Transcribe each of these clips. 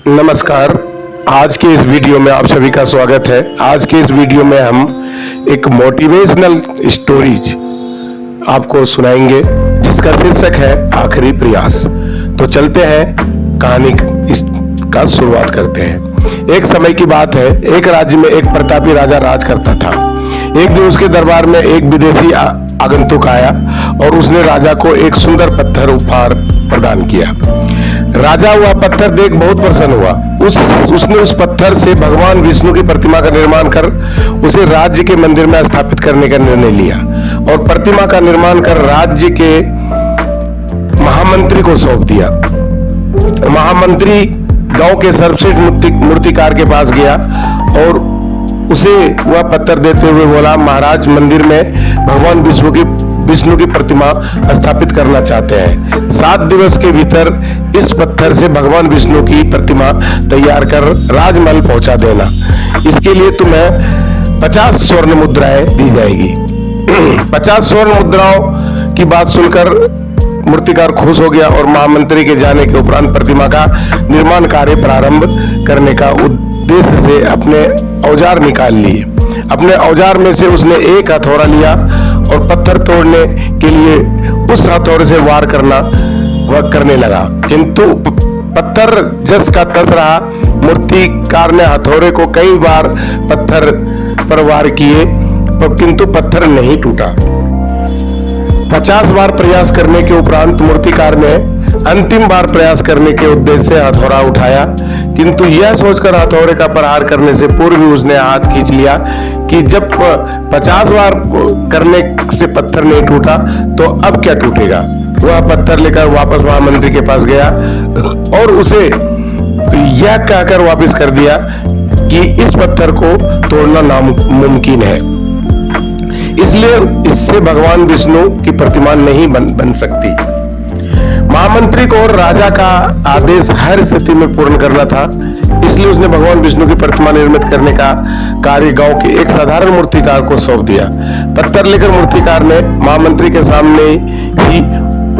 नमस्कार। आज के इस वीडियो में आप सभी का स्वागत है। आज के इस वीडियो में हम एक मोटिवेशनल स्टोरीज आपको सुनाएंगे जिसका शीर्षक है आखिरी प्रयास। तो चलते हैं, कहानी का शुरुआत करते हैं। एक समय की बात है, एक राज्य में एक प्रतापी राजा राज करता था। एक दिन उसके दरबार में एक विदेशी आगंतुक आया और उसने राजा को एक सुंदर पत्थर उपहार प्रदान किया। राजा वह पत्थर देख बहुत प्रसन्न हुआ। उसने उस पत्थर से भगवान विष्णु की प्रतिमा का निर्माण कर उसे राज्य के मंदिर में स्थापित करने का निर्णय लिया और प्रतिमा का निर्माण कर राज्य के महामंत्री को सौंप दिया। महामंत्री गांव के सर्वश्रेष्ठ मूर्तिकार के पास गया और उसे वह पत्थर देते हुए बोला, महाराज, मंदिर में भगवान विष्णु की प्रतिमा स्थापित करना चाहते हैं। 7 दिवस के भीतर इस पत्थर से भगवान विष्णु की प्रतिमा तैयार कर राजमहल पहुंचा देना। इसके लिए तुम्हें 50 स्वर्ण मुद्राएं दी जाएगी। 50 स्वर्ण मुद्राओं की बात सुनकर मूर्तिकार खुश हो गया और महामंत्री के जाने के उपरांत प्रतिमा का निर्माण कार्य प्रारंभ करने का उद्देश्य से अपने औजार निकाल लिए। अपने औजार में से उसने एक हथौड़ा लिया और पत्थर तोड़ने के लिए उस हथौड़े से वार करने लगा, किंतु पत्थर जस का तस रहा। मूर्तिकार ने हथौड़े को कई बार पत्थर पर वार किए, किंतु पत्थर नहीं टूटा। 50 बार प्रयास करने के उपरांत मूर्तिकार ने अंतिम बार प्रयास करने के उद्देश्य से हथौड़ा उठाया, किंतु यह सोचकर हथौड़े का प्रहार करने से पूर्व ही उसने हाथ खींच लिया कि जब 50 बार करने से पत्थर नहीं टूटा तो अब क्या टूटेगा। वह पत्थर लेकर वापस महामंत्री के पास गया और उसे यह कहकर वापस कर दिया कि इस पत्थर को तोड़ना नामुमकिन है, इसलिए इससे भगवान विष्णु की प्रतिमा नहीं बन सकती। महामंत्री को और राजा का आदेश हर स्थिति में पूर्ण करना था, इसलिए उसने भगवान विष्णु की प्रतिमा निर्मित करने का कार्य गांव के एक साधारण मूर्तिकार को सौंप दिया। पत्थर लेकर मूर्तिकार ने महामंत्री के सामने ही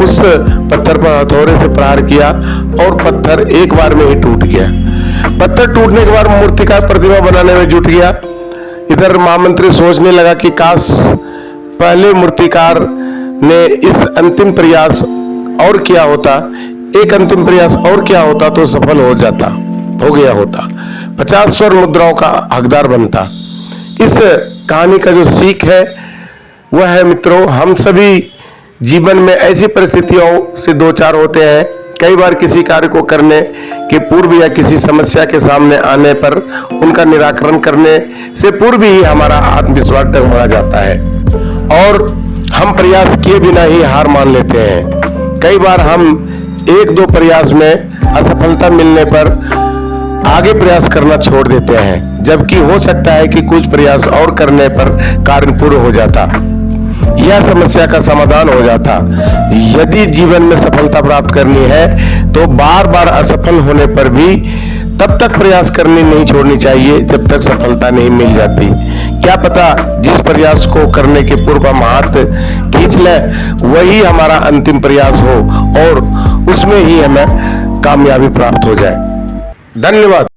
उस पत्थर पर हथौड़े से प्रहार किया और पत्थर एक बार में ही टूट गया। पत्थर टूटने के बाद मूर्तिकार प्रतिमा बनाने में जुट गया। इधर महामंत्री सोचने लगा कि काश पहले मूर्तिकार ने इस अंतिम प्रयास और क्या होता, एक अंतिम प्रयास और क्या होता तो सफल हो गया होता, 50 स्वर्ण मुद्राओं का हकदार बनता। इस कहानी का जो सीख है वह है, मित्रों, हम सभी जीवन में ऐसी परिस्थितियों से दो चार होते हैं। कई बार किसी कार्य को करने के पूर्व या किसी समस्या के सामने आने पर उनका निराकरण करने से पूर्व ही हमारा आत्मविश्वास डगमगा जाता है और हम प्रयास किए बिना ही हार मान लेते हैं। कई बार हम 1-2 प्रयास में असफलता मिलने पर आगे प्रयास करना छोड़ देते हैं, जबकि हो सकता है कि कुछ प्रयास और करने पर कार्य पूर्ण हो जाता, यह समस्या का समाधान हो जाता। यदि जीवन में सफलता प्राप्त करनी है तो बार बार असफल होने पर भी तब तक प्रयास करनी नहीं छोड़नी चाहिए जब तक सफलता नहीं मिल जाती। क्या पता जिस प्रयास को करने के पूर्व हम हाथ खींच लें वही हमारा अंतिम प्रयास हो और उसमें ही हमें कामयाबी प्राप्त हो जाए। धन्यवाद।